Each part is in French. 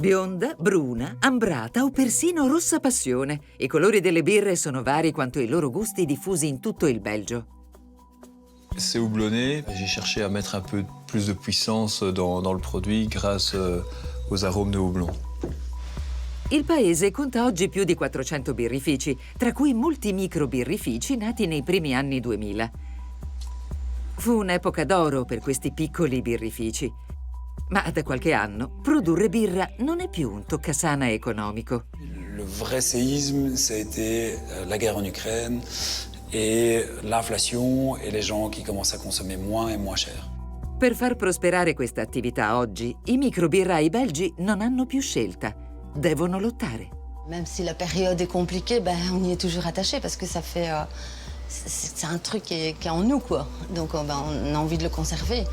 Bionda, bruna, ambrata o persino rossa passione. I colori delle birre sono vari quanto i loro gusti diffusi in tutto il Belgio. C'est houblonné. J'ai cherché à mettre un peu plus de puissance dans le produit grâce aux arômes de houblon. Il paese conta oggi più di 400 birrifici, tra cui molti micro-birrifici nati nei primi anni 2000. Fu un'epoca d'oro per questi piccoli birrifici. Ma da qualche anno produrre birra non è più un toccasana economico. Le vrai séisme, ça a été la guerre en Ukraine et l'inflation et les gens qui commencent à consommer moins et moins cher. Per far prosperare questa attività oggi, i microbirrai belgi non hanno più scelta. Devono lottare. Même si la période est compliquée, on y est toujours attaché parce que ça fait... c'est un truc qui est en nous, quoi. Donc on a envie de le conserver.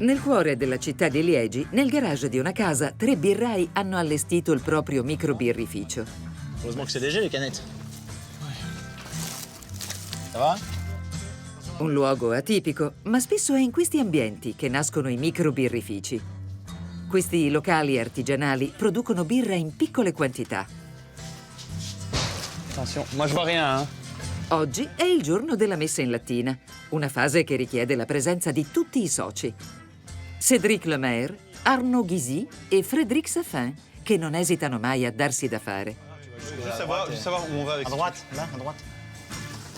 Nel cuore della città di Liegi, nel garage di una casa, 3 birrai hanno allestito il proprio microbirrificio. Heureusement que c'est léger, les canettes. Ça va? Un luogo atipico, ma spesso è in questi ambienti che nascono i microbirrifici. Questi locali artigianali producono birra in piccole quantità. Attention, moi je vois rien, hein. Oggi è il giorno della messa in lattina, una fase che richiede la presenza di tutti i soci. Cédric Lemaire, Arnaud Guisy e Frédéric Saffin, che non esitano mai a darsi da fare. Juste savoir où on va avec À droite, là, à droite.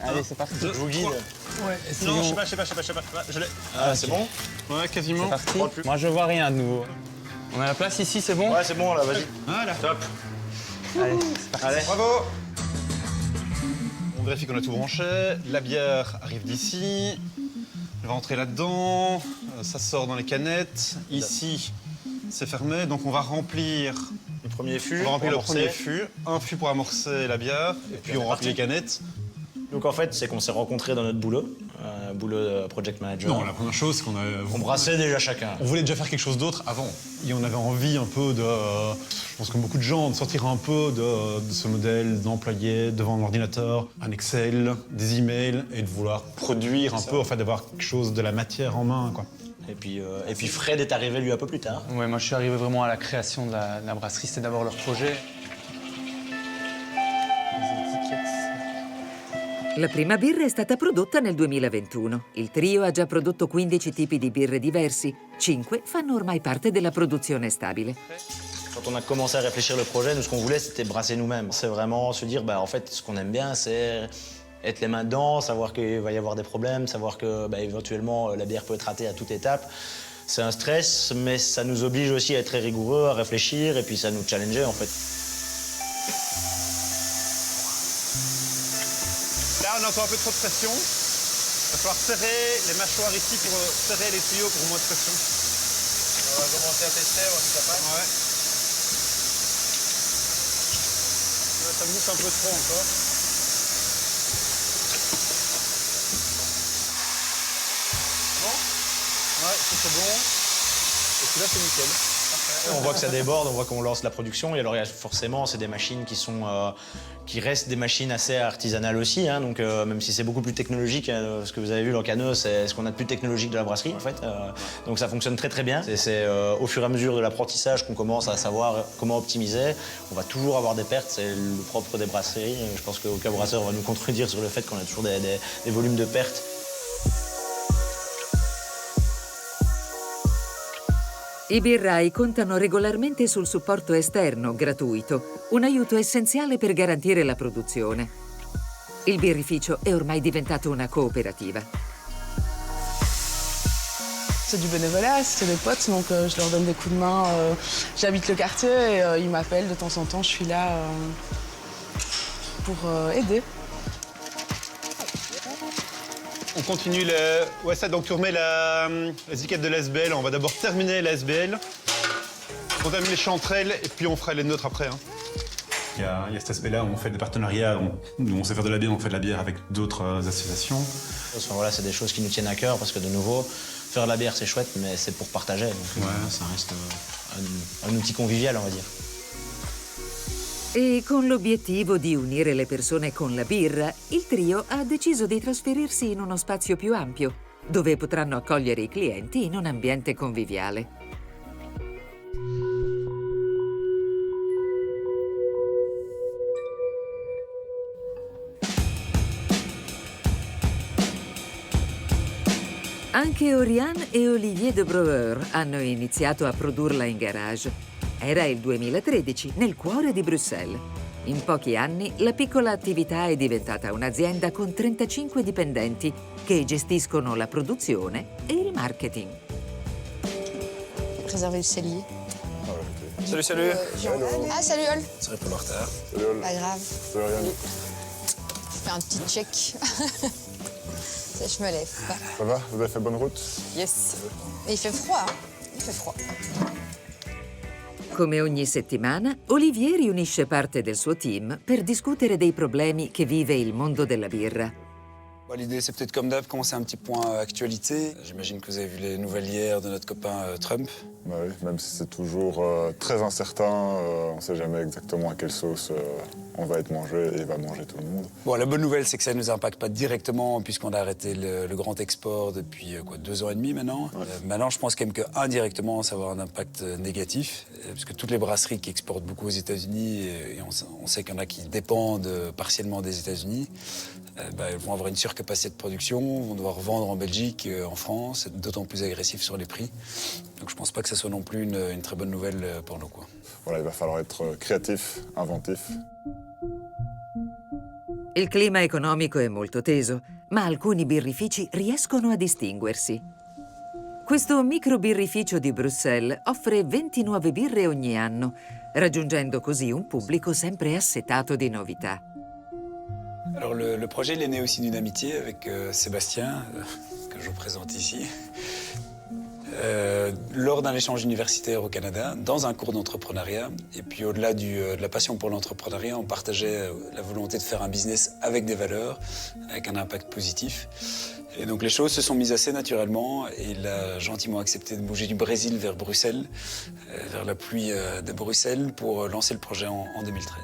Allez, c'est parti. Je vous guide. Ouais, non, je sais pas. Je l'ai. Ah, c'est bon? Ouais, quasiment. C'est parti. Moi, je vois rien de nouveau. On a la place ici, c'est bon? Ouais, c'est bon, là, vas-y. Voilà. Top. Allez, c'est parti. Allez. Bravo. On vérifie qu'on a tout branché. La bière arrive d'ici. Elle va entrer là-dedans. Ça sort dans les canettes. Ici, c'est fermé. Donc, on va remplir Le premier fût. On va remplir le amorcer. premier fût. Un fût pour amorcer la bière. Et puis, on remplit les canettes. Donc en fait, c'est qu'on s'est rencontrés dans notre boulot, boulot de project manager. Non, la première chose, c'est qu'on a... On brassait déjà chacun. On voulait déjà faire quelque chose d'autre avant. Et on avait envie un peu de, je pense comme beaucoup de gens, de sortir un peu de ce modèle d'employé devant un ordinateur, un Excel, des emails, et de vouloir produire un peu, enfin d'avoir quelque chose de la matière en main, quoi. Et puis Fred est arrivé lui un peu plus tard. Ouais, moi je suis arrivé vraiment à la création de la brasserie, c'était d'abord leur projet. La prima birra è stata prodotta nel 2021. Il trio ha già prodotto 15 tipi di birre diversi. 5 fanno ormai parte della produzione stabile. Quand on a commencé à réfléchir le projet, nous ce qu'on voulait c'était brasser nous-mêmes. C'est vraiment se dire, en fait, ce qu'on aime bien, c'est être les mains dedans, savoir qu'il va y avoir des problèmes, savoir que éventuellement la bière peut être ratée à toute étape. C'est un stress, mais ça nous oblige aussi à être très rigoureux, à réfléchir, et puis ça nous challengeait en fait. Là, on a encore un peu trop de pression. Il va falloir serrer les mâchoires ici pour serrer les tuyaux pour moins de pression. On va commencer à tester, voir si ça passe. Ouais. Là, ça mousse un peu trop encore. Bon? Ouais, c'est bon. Et puis là, c'est nickel. On voit que ça déborde, on voit qu'on lance la production, et alors forcément c'est des machines qui restent des machines assez artisanales aussi, hein, donc même si c'est beaucoup plus technologique, ce que vous avez vu le canot, c'est ce qu'on a de plus technologique de la brasserie en fait, donc ça fonctionne très très bien. C'est au fur et à mesure de l'apprentissage qu'on commence à savoir comment optimiser. On va toujours avoir des pertes, c'est le propre des brasseries. Je pense qu'aucun brasseur va nous contredire sur le fait qu'on a toujours des volumes de pertes. I birrai contano regolarmente sul supporto esterno, gratuito, un aiuto essenziale per garantire la produzione. Il birrificio è ormai diventato una cooperativa. C'est du bénévolat, c'est des potes, donc je leur donne des coups de main. J'habite le quartier et ils m'appellent de temps en temps, je suis là pour aider. On continue le... Ouais, ça, donc tu remets l'étiquette de l'ASBL. On va d'abord terminer l'ASBL. On termine les chanterelles et puis on fera les nôtres après. Hein. Il y a cet aspect-là où on fait des partenariats, où on sait faire de la bière, on fait de la bière avec d'autres associations. Enfin, voilà, c'est des choses qui nous tiennent à cœur parce que de nouveau, faire de la bière c'est chouette, mais c'est pour partager. Donc ça reste un outil convivial, on va dire. E con l'obiettivo di unire le persone con la birra, il trio ha deciso di trasferirsi in uno spazio più ampio, dove potranno accogliere i clienti in un ambiente conviviale. Anche Oriane e Olivier de Brouwer hanno iniziato a produrla in garage. Era il 2013, nel cuore di Bruxelles. In pochi anni, la piccola attività è diventata un'azienda con 35 dipendenti che gestiscono la produzione e il marketing. Préserver le cellier. Salut, salut. Ah, salut Ol. Sorry pour le retard. Pas grave. Je fais un petit check. Ça, je me lève. Ça va? Vous avez fait bonne route? Yes. Et il fait froid, hein? Il fait froid. Come ogni settimana, Olivier riunisce parte del suo team per discutere dei problemi che vive il mondo della birra. L'idée, c'est peut-être comme d'hab, commencer un petit point actualité. J'imagine que vous avez vu les nouvelles hier de notre copain Trump. Bah oui, même si c'est toujours très incertain, on ne sait jamais exactement à quelle sauce on va être mangé et va manger tout le monde. Bon, la bonne nouvelle, c'est que ça ne nous impacte pas directement puisqu'on a arrêté le grand export depuis 2 ans et demi maintenant. Ouais. Maintenant, je pense quand même qu'indirectement, ça va avoir un impact négatif parce que toutes les brasseries qui exportent beaucoup aux États-Unis, et on sait qu'il y en a qui dépendent partiellement des États-Unis, elles vont avoir une surcapacité de production, vont devoir vendre en Belgique, en France, être d'autant plus agressifs sur les prix. Donc je ne pense pas que ça soit non plus une très bonne nouvelle pour nous, quoi. Voilà, il va falloir être créatif, inventif. Il clima economico è molto teso, ma alcuni birrifici riescono a distinguersi. Questo microbirrificio di Bruxelles offre 20 nuove birre ogni anno, raggiungendo così un pubblico sempre assetato di novità. Alors le projet il est né aussi d'une amitié avec Sébastien, que je vous présente ici. Lors d'un échange universitaire au Canada, dans un cours d'entrepreneuriat. Et puis au-delà de la passion pour l'entrepreneuriat, on partageait la volonté de faire un business avec des valeurs, avec un impact positif. Et donc les choses se sont mises assez naturellement et il a gentiment accepté de bouger du Brésil vers Bruxelles, vers la pluie de Bruxelles, pour lancer le projet en 2013.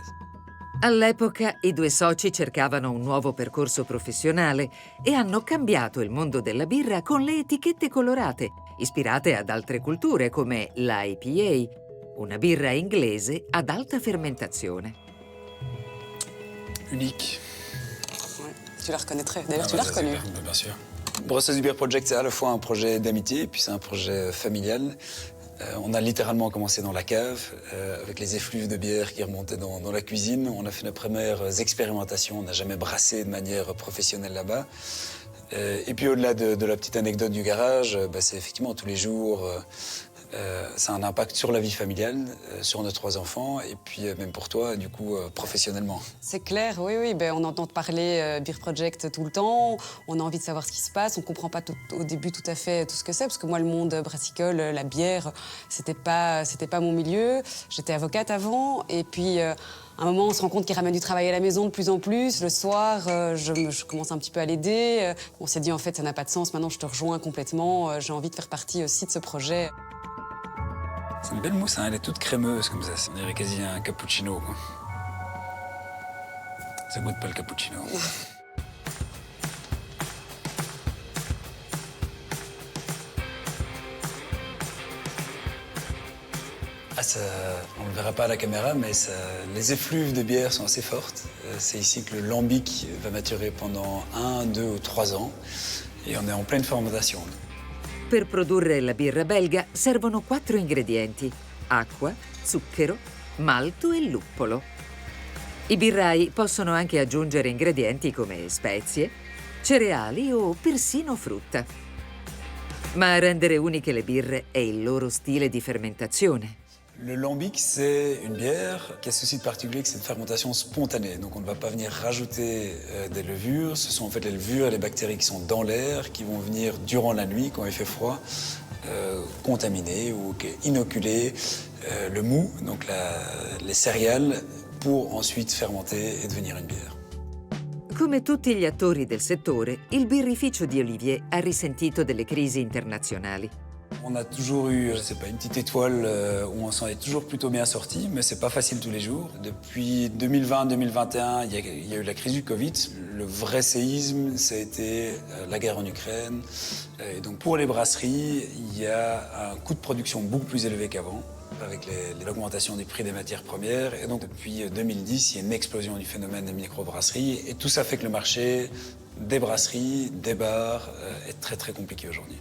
All'epoca i due soci cercavano un nuovo percorso professionale e hanno cambiato il mondo della birra con le etichette colorate, ispirate ad altre culture come l'IPA, una birra inglese ad alta fermentazione. Unique. Ouais, tu la reconnaîtrais. D'ailleurs, tu l'as reconnue. Bien sûr. Brussels Beer Project, c'est à la fois un projet d'amitié et puis c'est un projet familial. On a littéralement commencé dans la cave, avec les effluves de bière qui remontaient dans la cuisine. On a fait nos premières expérimentations, on n'a jamais brassé de manière professionnelle là-bas. Et puis au-delà de la petite anecdote du garage, c'est effectivement tous les jours, ça a un impact sur la vie familiale, sur nos 3 enfants, et puis même pour toi, du coup, professionnellement. C'est clair, oui, on entend parler Beer Project tout le temps, on a envie de savoir ce qui se passe, on comprend pas au début tout à fait tout ce que c'est, parce que moi, le monde brassicole, la bière, c'était pas mon milieu. J'étais avocate avant, et puis à un moment, on se rend compte qu'il ramène du travail à la maison de plus en plus. Le soir, je commence un petit peu à l'aider. On s'est dit, en fait, ça n'a pas de sens, maintenant je te rejoins complètement, j'ai envie de faire partie aussi de ce projet. C'est une belle mousse, hein, elle est toute crémeuse comme ça. On dirait quasi un cappuccino, quoi. Ça goûte pas le cappuccino. On ne le verra pas à la caméra, mais les effluves de bière sont assez fortes. C'est ici que le lambic va maturer pendant 1, 2 ou 3 ans. Et on est en pleine fermentation. Per produrre la birra belga servono 4 ingredienti: acqua, zucchero, malto e luppolo. I birrai possono anche aggiungere ingredienti come spezie, cereali o persino frutta. Ma a rendere uniche le birre è il loro stile di fermentazione. Le lambic, c'est une bière qui a ceci de particulier que c'est une fermentation spontanée. Donc on ne va pas venir rajouter des levures. Ce sont en fait les levures et les bactéries qui sont dans l'air qui vont venir durant la nuit, quand il fait froid, contaminer ou inoculer le mou, donc les céréales, pour ensuite fermenter et devenir une bière. Come tutti gli attori del settore, il birrificio di Olivier ha risentito delle crisi internazionali. On a toujours eu, je sais pas, une petite étoile où on s'en est toujours plutôt bien sorti, mais c'est pas facile tous les jours. Depuis 2020-2021, il y a eu la crise du Covid. Le vrai séisme, ça a été la guerre en Ukraine. Et donc pour les brasseries, il y a un coût de production beaucoup plus élevé qu'avant, avec l'augmentation des prix des matières premières. Et donc depuis 2010, il y a une explosion du phénomène des microbrasseries. Et tout ça fait que le marché des brasseries, des bars, est très très compliqué aujourd'hui.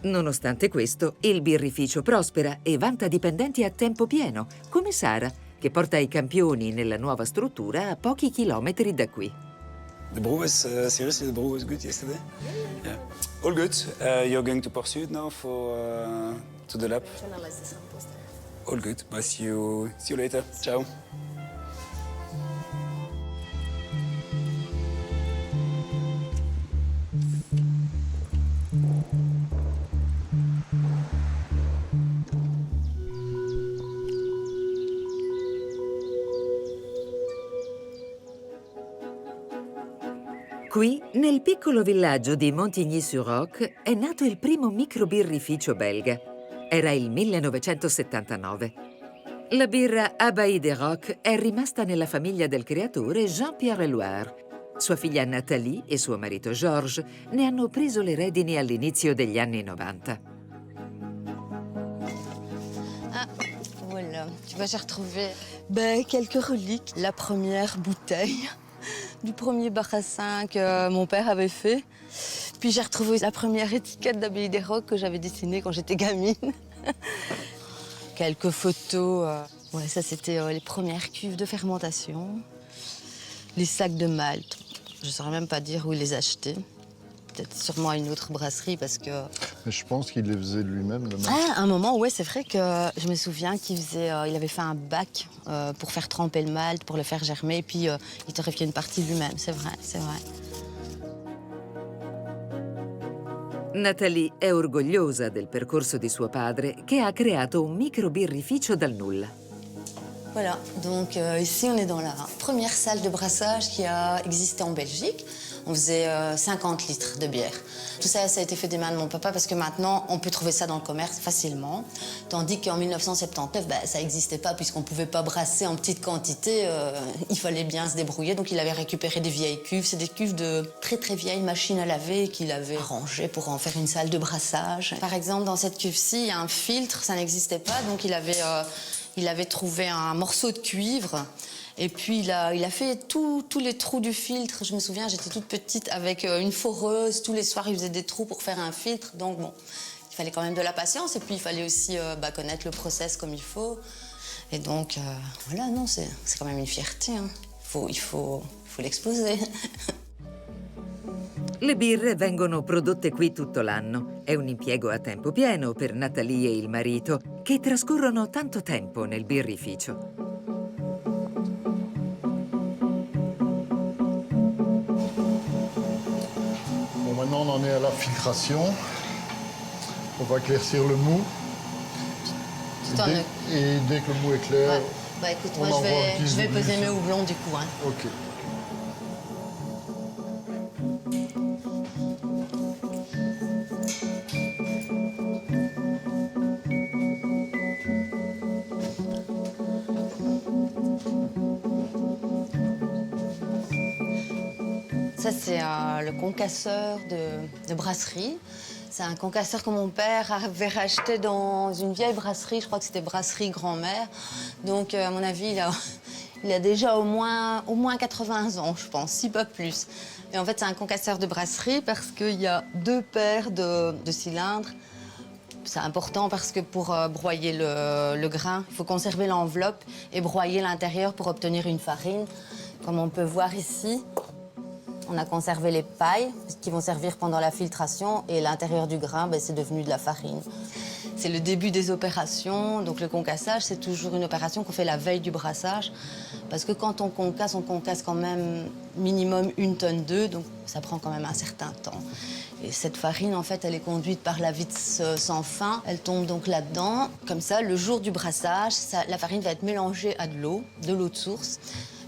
Nonostante questo, il birrificio prospera e vanta dipendenti a tempo pieno, come Sara, che porta i campioni nella nuova struttura a pochi chilometri da qui. The brew was seriously, the brew was good yesterday. Yeah. All good. You're going to pursue it now to the lab. All good. Bye. See you later. Ciao. Qui, nel piccolo villaggio di Montigny-sur-Roc, è nato il primo microbirrificio belga. Era il 1979. La birra Abbaye des Rocs è rimasta nella famiglia del creatore Jean-Pierre Eluard. Sua figlia Nathalie e suo marito Georges ne hanno preso le redini all'inizio degli anni 90. Ah, voilà. Tu vois, j'ai retrouvé quelques reliques. La première bouteille du premier Barassin que mon père avait fait. Puis j'ai retrouvé la première étiquette d'Abbaye des Rocs que j'avais dessinée quand j'étais gamine. Quelques photos. Ouais, ça c'était les premières cuves de fermentation. Les sacs de malt. Je ne saurais même pas dire où il les achetait. Peut-être sûrement à une autre brasserie parce que... Mais je pense qu'il les faisait lui-même, le malt. Ah, à un moment, ouais, c'est vrai que je me souviens qu'il avait fait un bac pour faire tremper le malt, pour le faire germer, et puis il torréfiait une partie lui-même, c'est vrai, c'est vrai. Nathalie è orgogliosa del percorso di suo padre che ha creato un microbirrificio dal nulla. Voilà, donc ici on est dans la première salle de brassage qui a existé en Belgique. On faisait 50 litres de bière. Tout ça, ça a été fait des mains de mon papa parce que maintenant, on peut trouver ça dans le commerce facilement. Tandis qu'en 1979, ça n'existait pas puisqu'on ne pouvait pas brasser en petite quantité. Il fallait bien se débrouiller. Donc il avait récupéré des vieilles cuves. C'est des cuves de très très vieilles machines à laver qu'il avait arrangées pour en faire une salle de brassage. Par exemple, dans cette cuve-ci, il y a un filtre, ça n'existait pas. Donc il avait trouvé un morceau de cuivre. Et puis il a fait tous les trous du filtre. Je me souviens, j'étais toute petite avec une foreuse. Tous les soirs, il faisait des trous pour faire un filtre. Donc bon, il fallait quand même de la patience. Et puis il fallait aussi connaître le process comme il faut. Et donc voilà, non, c'est quand même une fierté. Hein. Il faut l'exposer. Le birre vengono prodotte qui tutto l'anno. È un impiego a tempo pieno per Nathalie e il marito, che trascorrono tanto tempo nel birrificio. Maintenant, on en est à la filtration. On va éclaircir le mou. Et dès que le mou est clair, ouais. Écoute, moi, je vais peser mes houblons du coup. Hein. OK. Ça, c'est le concasseur de brasserie. C'est un concasseur que mon père avait racheté dans une vieille brasserie. Je crois que c'était Brasserie Grand-Mère. Donc, à mon avis, il a déjà au moins 80 ans, je pense, si pas plus. Et en fait, c'est un concasseur de brasserie parce qu'il y a 2 paires de cylindres. C'est important parce que pour broyer le grain, il faut conserver l'enveloppe et broyer l'intérieur pour obtenir une farine. Comme on peut voir ici, on a conservé les pailles qui vont servir pendant la filtration et l'intérieur du grain, c'est devenu de la farine. C'est le début des opérations. Donc le concassage, c'est toujours une opération qu'on fait la veille du brassage. Parce que quand on concasse quand même minimum 1,2 tonne, donc ça prend quand même un certain temps. Et cette farine, en fait, elle est conduite par la vis sans fin. Elle tombe donc là-dedans. Comme ça, le jour du brassage, la farine va être mélangée à de l'eau de source.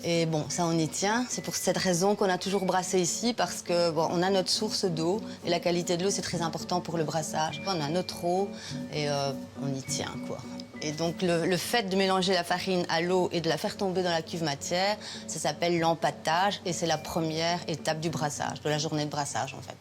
Et bon, ça, on y tient. C'est pour cette raison qu'on a toujours brassé ici, parce que bon, on a notre source d'eau. Et la qualité de l'eau, c'est très important pour le brassage. On a notre eau et on y tient, quoi. Et donc, le fait de mélanger la farine à l'eau et de la faire tomber dans la cuve matière, ça s'appelle l'empâtage. Et c'est la première étape du brassage, de la journée de brassage, en fait.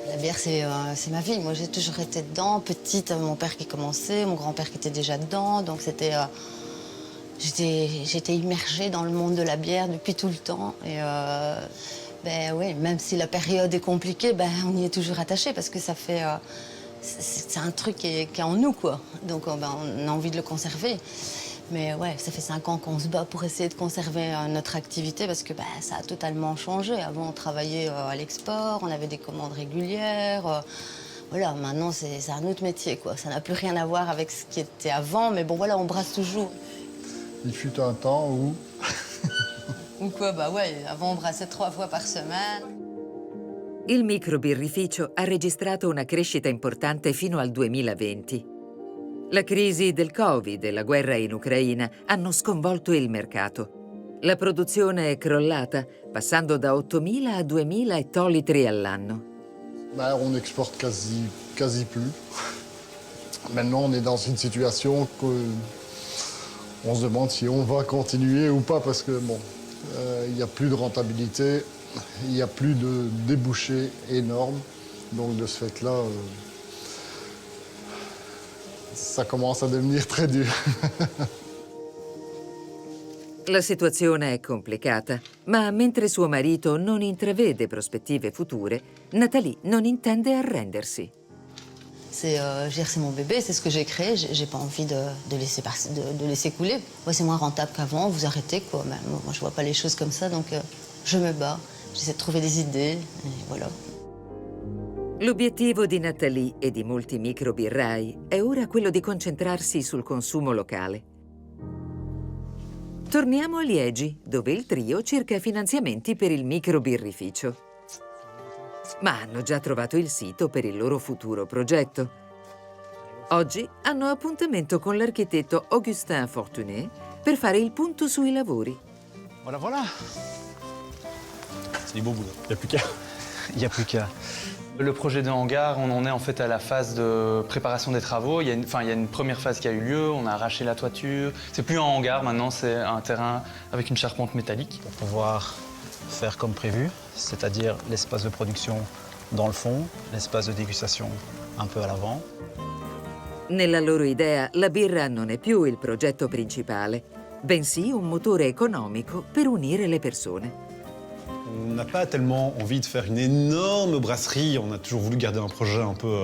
La bière, c'est ma vie. Moi, j'ai toujours été dedans. Petite, mon père qui commençait, mon grand-père qui était déjà dedans. Donc, j'étais immergée dans le monde de la bière depuis tout le temps. Et ben, ouais, même si la période est compliquée, ben, on y est toujours attaché parce que ça fait... c'est un truc qui est en nous, quoi. Donc, ben, on a envie de le conserver. Mais ouais, ça fait 5 ans qu'on se bat pour essayer de conserver notre activité parce que ça a totalement changé. Avant, on travaillait à l'export, on avait des commandes régulières. Voilà, maintenant, c'est un autre métier, quoi. Ça n'a plus rien à voir avec ce qui était avant, mais bon, voilà, on brasse toujours. Il fut un temps où... Ou quoi, bah ouais, avant, on brassait 3 fois par semaine. Il microbirrificio ha registrato una crescita importante fino al 2020. La crisi del Covid e la guerra in Ucraina hanno sconvolto il mercato. La produzione è crollata, passando da 8.000 a 2.000 ettolitri all'anno. On n'exporte quasi plus. Maintenant, on est dans une situation qu'on se demande si on va continuer ou pas, parce que bon, il n'y a plus de rentabilité, il n'y a plus de débouchés énormes. Donc de ce fait-là, ça commence a devenire très dur. La situazione è complicata, ma mentre suo marito non intravede prospettive future, Nathalie non intende arrendersi. C'est mon bébé, c'est ce que j'ai créé. J'ai pas envie de laisser couler. Ouais, c'est moins rentable qu'avant, vous arrêtez, quoi. Mais moi, je vois pas les choses comme ça, donc je me bats. J'essaie de trouver des idées, et voilà. L'obiettivo di Nathalie e di molti microbirrai è ora quello di concentrarsi sul consumo locale. Torniamo a Liegi, dove il trio cerca finanziamenti per il microbirrificio. Ma hanno già trovato il sito per il loro futuro progetto. Oggi hanno appuntamento con l'architetto Augustin Fortuné per fare il punto sui lavori. Voilà, voilà. C'est du beau boulot. Il n'y a plus qu'à. Le projet de hangar, on en est en fait à la phase de préparation des travaux. Il y a une première phase qui a eu lieu, on a arraché la toiture. C'est plus un hangar, maintenant c'est un terrain avec une charpente métallique. Pour pouvoir faire comme prévu, c'est-à-dire l'espace de production dans le fond, l'espace de dégustation un peu à l'avant. Nella loro idea, la birra non è più il progetto principale, bensì un motore economico per unire le persone. On n'a pas tellement envie de faire une énorme brasserie. On a toujours voulu garder un projet un peu...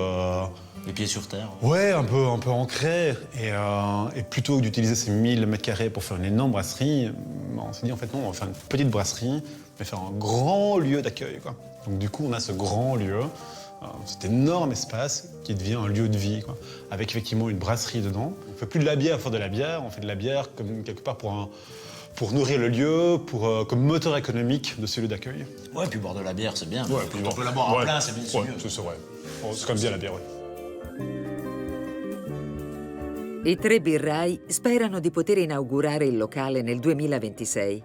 Les pieds sur terre. Ouais, un peu ancré. Et plutôt que d'utiliser ces 1000 mètres carrés pour faire une énorme brasserie, on s'est dit en fait non, on va faire une petite brasserie, mais faire un grand lieu d'accueil, quoi. Donc du coup, on a ce grand lieu, cet énorme espace qui devient un lieu de vie, quoi, avec effectivement une brasserie dedans. On ne fait plus de la bière pour faire de la bière, on fait de la bière comme quelque part pour nourrir le lieu, comme moteur économique de ce lieu d'accueil. Ouais, puis boire de la bière, c'est bien. Ouais, puis on peut la boire en plein, c'est bien. Ouais, c'est vrai. C'est comme bien la bière, ouais. I 3 birrai sperano di poter inaugurare il locale nel 2026.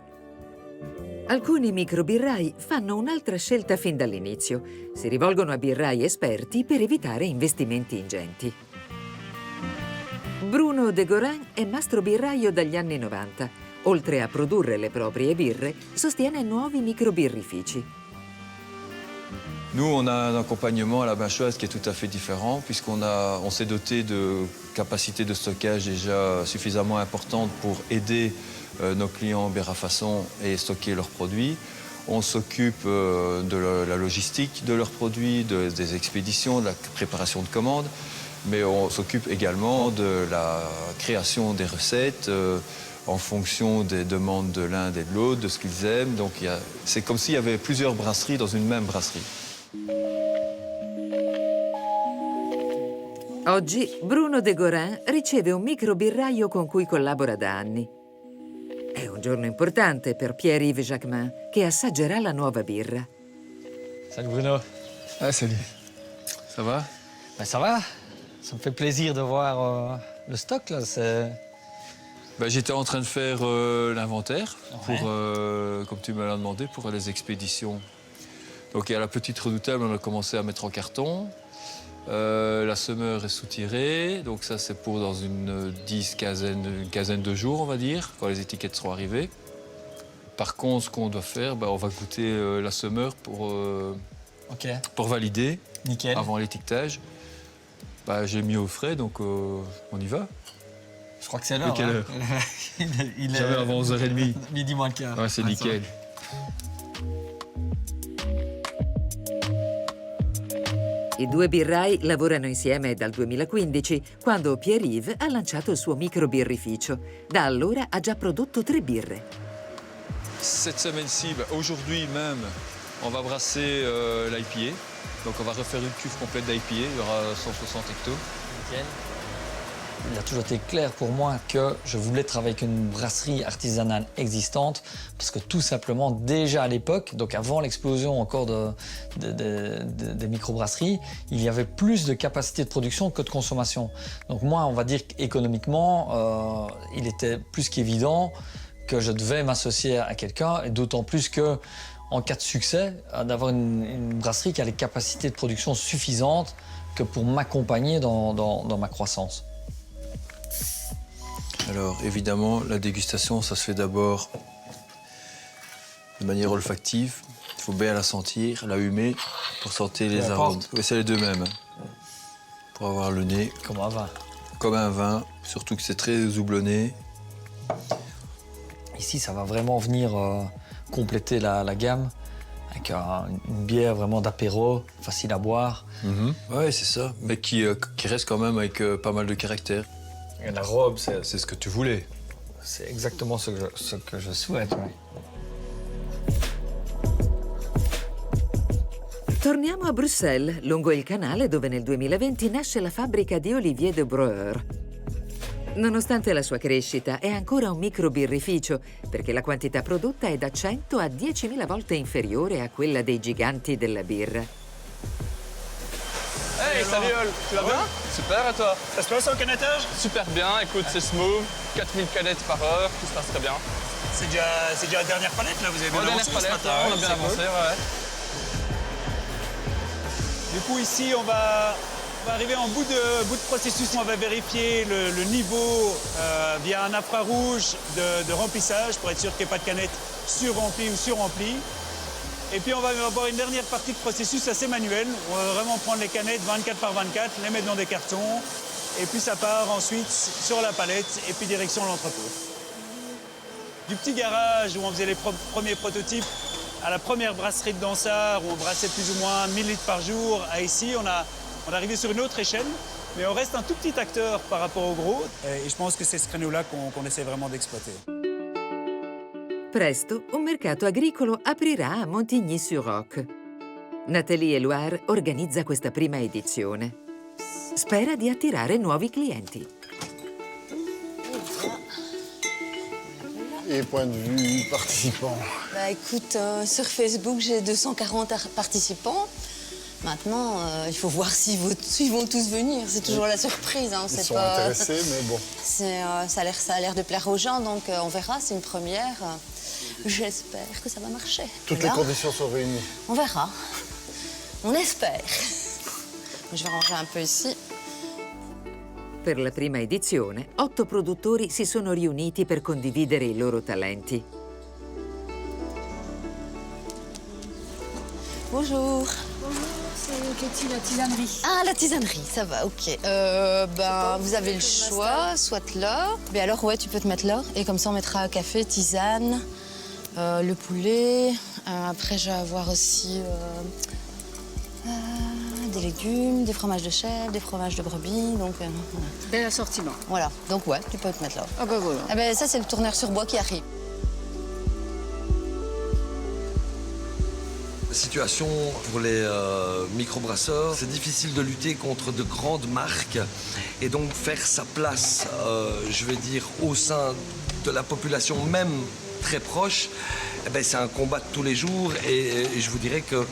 Alcuni microbirrai fanno un'altra scelta fin dall'inizio. Si rivolgono a birrai esperti per evitare investimenti ingenti. Bruno De Gorin è mastrobirraio dagli anni 90. Oltre a produrre le proprie birre, sostiene nuovi microbirrifici. Nous, on a un accompagnement à la Binchoise qui est tout à fait différent, on s'est doté de capacités de stockage déjà suffisamment importantes pour aider nos clients bière à façon et stocker leurs produits. On s'occupe de la logistique de leurs produits, des expéditions, de la préparation de commandes, mais on s'occupe également de la création des recettes. en fonction des demandes de l'un et de l'autre, de ce qu'ils aiment. Donc c'est comme s'il y avait plusieurs brasseries dans une même brasserie. Oggi Bruno De Gorin riceve un microbirraio con cui collabora da anni. È un giorno importante per Pierre-Yves Jacquemin, che assaggerà la nuova birra. Salut Bruno. Ah, salut. Ça va? Ben, ça va. Ça me fait plaisir de voir le stock là. J'étais en train de faire l'inventaire, pour, comme tu me l'as demandé, pour les expéditions. Donc à la petite redoutable, on a commencé à mettre en carton. La semeur est soutirée, donc ça c'est pour dans une quinzaine de jours, on va dire, quand les étiquettes seront arrivées. Par contre, ce qu'on doit faire, on va goûter la semeur pour valider. Nickel. Avant l'étiquetage. J'ai mis au frais, donc on y va. Je crois que c'est l'heure. Quelle heure? Il est J'avais avant 11h30. Midi moins le quart. Ouais, c'est nickel. I due birrai lavorano insieme dal 2015, quando Pierre-Yves ha lanciato il suo microbirrificio. Da allora ha già prodotto 3 birre. Cette semaine-ci, aujourd'hui même, on va brasser l'IPA. Donc on va refaire une cuve complète d'IPA, il y aura 160 hectos. Nickel. Il a toujours été clair pour moi que je voulais travailler avec une brasserie artisanale existante parce que tout simplement, déjà à l'époque, donc avant l'explosion encore des microbrasseries, il y avait plus de capacité de production que de consommation. Donc moi, on va dire qu'économiquement, il était plus qu'évident que je devais m'associer à quelqu'un, et d'autant plus que en cas de succès, d'avoir une brasserie qui a les capacités de production suffisantes que pour m'accompagner dans ma croissance. Alors évidemment, la dégustation, ça se fait d'abord de manière olfactive. Il faut bien la sentir, la humer pour sentir les arômes. Oui, c'est les deux mêmes. Pour avoir le nez. Comme un vin. Comme un vin, surtout que c'est très houblonné. Ici, ça va vraiment venir compléter la gamme avec une bière vraiment d'apéro, facile à boire. Oui, c'est ça, mais qui reste quand même avec pas mal de caractère. Et la robe, c'est ce que tu voulais. C'est exactement ce que je souhaite, oui. Torniamo a Bruxelles, lungo il canale dove nel 2020 nasce la fabbrica di Olivier de Breuer. Nonostante la sua crescita, è ancora un microbirrificio, perché la quantità prodotta è da 100 a 10.000 volte inferiore a quella dei giganti della birra. Hey, salut Ol, tu vas bien? Super, et toi? Ça se passe au canettage? Super bien, écoute, c'est smooth, 4000 canettes par heure, tout se passe très bien. C'est déjà la dernière palette, là, vous avez bien avancé dernière palette, ce matin, on a bien avancé, ouais. Du coup, ici, on va arriver en bout de processus. On va vérifier le niveau via un infrarouge de remplissage pour être sûr qu'il n'y ait pas de canette surremplie ou surremplie. Et puis, on va avoir une dernière partie de processus assez manuel. On va vraiment prendre les canettes 24 par 24, les mettre dans des cartons. Et puis, ça part ensuite sur la palette et puis direction l'entrepôt. Du petit garage où on faisait les premiers prototypes à la première brasserie de Dansard, où on brassait plus ou moins 1000 litres par jour, à ici, on est arrivé sur une autre échelle, mais on reste un tout petit acteur par rapport au gros. Et je pense que c'est ce créneau-là qu'on essaie vraiment d'exploiter. Presto, un mercato agricolo aprirà a Montigny-sur-Roc. Nathalie Eloire organizza questa prima edizione. Spera di attirare nuovi clienti. Et point de vue participants? Écoute, sur Facebook, j'ai 240 participants. Maintenant, il faut voir s'ils vont tous venir. C'est toujours la surprise. Hein. Ils sont intéressés, mais bon. Ça a l'air de plaire aux gens, donc on verra. C'est une première. J'espère que ça va marcher. Toutes les conditions sont réunies. On verra. On espère. Je vais ranger un peu ici. Per la prima edizione, 8 produttori si sono riuniti per condividere i loro talenti. Bonjour. Bonjour, c'est Katie, la tisanerie. Ah, la tisanerie, ça va, ok. Vous avez le choix, soit là. Mais alors, ouais, tu peux te mettre là. Et comme ça, on mettra café, tisane, le poulet. Après, je vais avoir aussi des légumes, des fromages de chèvre, des fromages de brebis, donc voilà. Bel assortiment. Voilà, donc ouais, tu peux te mettre là. Ah ben voilà. Ah ben ça, c'est le tourneur sur bois qui arrive. La situation pour les microbrasseurs, c'est difficile de lutter contre de grandes marques et donc faire sa place, je vais dire, au sein de la population même très proche, eh ben, c'est un combat de tous les jours et je vous dirais que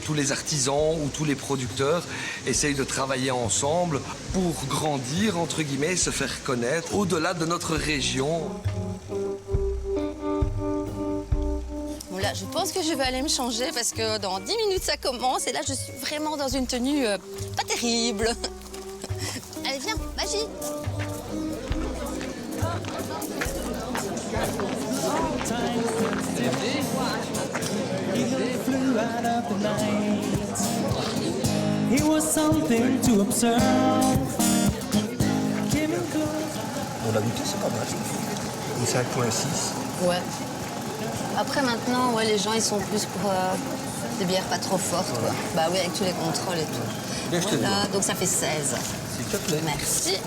tous les artisans ou tous les producteurs essayent de travailler ensemble pour grandir, entre guillemets, se faire connaître au-delà de notre région. Bon là, je pense que je vais aller me changer parce que dans 10 minutes ça commence et là je suis vraiment dans une tenue pas terrible. Allez viens, magie. On a goûté, c'est pas mal. Du 5,6. Ouais. Après maintenant, ouais, les gens ils sont plus pour des bières pas trop fortes. Quoi. Bah oui, avec tous les contrôles et tout. Bien, je te Voilà, dis. donc ça fait 16. S'il te plaît. Merci.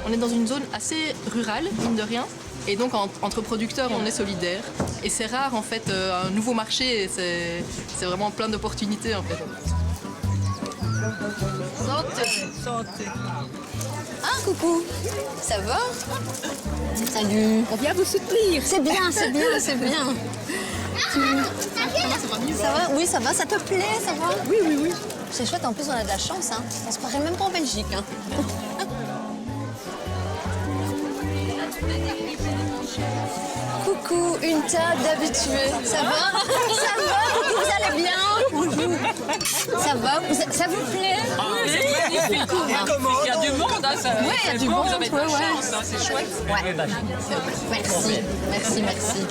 On est dans une zone assez rurale, mine de rien. Et donc, entre producteurs, on est solidaires. Et c'est rare, en fait, un nouveau marché. C'est vraiment plein d'opportunités, en fait. Santé. Santé. Ah, coucou. Ça va? Salut. On vient vous soutenir. C'est bien, c'est bien, c'est bien. Ça va? Oui, ça va. Ça te plaît? Ça va? Oui, oui, oui. C'est chouette. En plus, on a de la chance. Hein. On se croirait même pas en Belgique. Hein. Coucou, une table d'habitués. Ça va? Ça va? Coucou, vous allez bien? Bonjour. Ça va? Ça vous plaît? Oui, c'est magnifique. Il y a du monde, hein, ça. Oui, il y a du monde, vous avez de la ouais. chance, hein, c'est chouette. Ouais. Merci, merci, merci.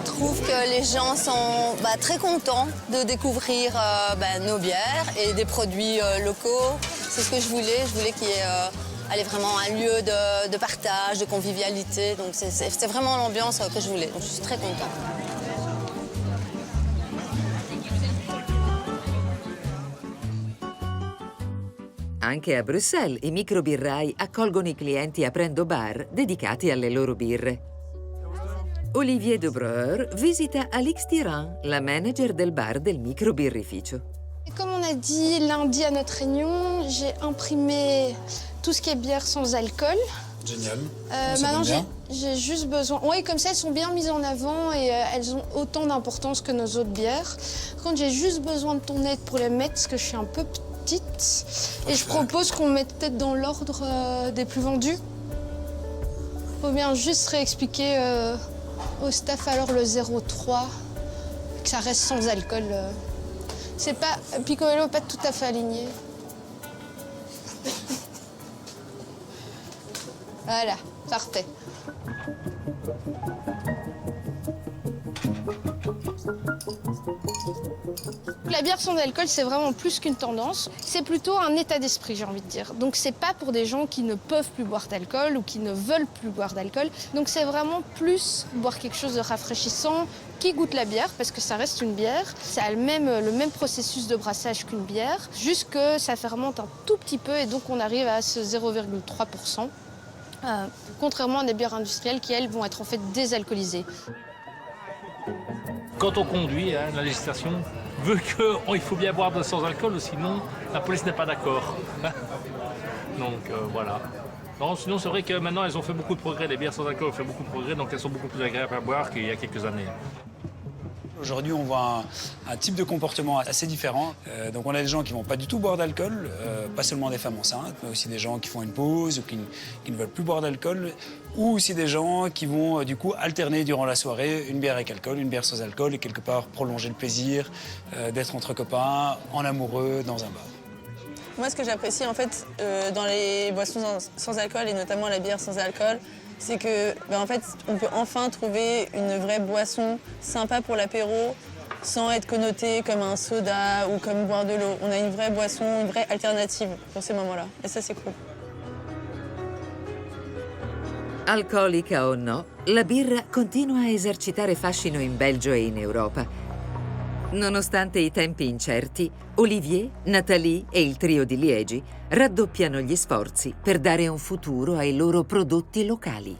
Je trouve que les gens sont très contents de découvrir nos bières et des produits locaux. C'est ce que je voulais. Je voulais qu'il y ait vraiment un lieu de partage, de convivialité. Donc c'est vraiment l'ambiance que je voulais. Donc je suis très contente. Anche a Bruxelles i microbirrai accolgono i clienti aprendo bar dedicati alle loro birre. Olivier Debreur visita Alix Tiran, la manager del bar del microbirrificio. Et comme on a dit lundi à notre réunion, j'ai imprimé tout ce qui est bière sans alcool. Génial. Maintenant, j'ai juste besoin... Oui, comme ça, elles sont bien mises en avant et elles ont autant d'importance que nos autres bières. Par contre, j'ai juste besoin de ton aide pour les mettre parce que je suis un peu petite. Et je propose qu'on mette peut-être dans l'ordre des plus vendus. Faut bien juste réexpliquer au staff alors le 0,3, que ça reste sans alcool. C'est pas... Picolello, pas tout à fait aligné. Voilà, parfait. La bière sans alcool, c'est vraiment plus qu'une tendance. C'est plutôt un état d'esprit, j'ai envie de dire. Donc c'est pas pour des gens qui ne peuvent plus boire d'alcool ou qui ne veulent plus boire d'alcool. Donc c'est vraiment plus boire quelque chose de rafraîchissant, qui goûte la bière, parce que ça reste une bière. Ça a le même processus de brassage qu'une bière, juste que ça fermente un tout petit peu et donc on arrive à ce 0,3%. Contrairement à des bières industrielles qui, elles, vont être en fait désalcoolisées. Quand on conduit, la législation veut qu'il faut bien boire sans alcool, ou sinon la police n'est pas d'accord. Donc voilà. Non, sinon c'est vrai que maintenant elles ont fait beaucoup de progrès, les bières sans alcool ont fait beaucoup de progrès, donc elles sont beaucoup plus agréables à boire qu'il y a quelques années. Aujourd'hui, on voit un type de comportement assez différent. Donc on a des gens qui ne vont pas du tout boire d'alcool, pas seulement des femmes enceintes, mais aussi des gens qui font une pause ou qui ne veulent plus boire d'alcool, ou aussi des gens qui vont du coup alterner durant la soirée une bière avec alcool, une bière sans alcool, et quelque part prolonger le plaisir d'être entre copains, en amoureux, dans un bar. Moi, ce que j'apprécie en fait dans les boissons sans alcool, et notamment la bière sans alcool, c'est que, en fait, on peut enfin trouver une vraie boisson sympa pour l'apéro, sans être connoté comme un soda ou comme boire de l'eau. On a une vraie boisson, une vraie alternative pour ces moments-là. Et ça, c'est cool. Alcolica o no, la birra continua a esercitare fascino in Belgio e in Europa. Nonostante i tempi incerti, Olivier, Nathalie e il trio di Liegi raddoppiano gli sforzi per dare un futuro ai loro prodotti locali.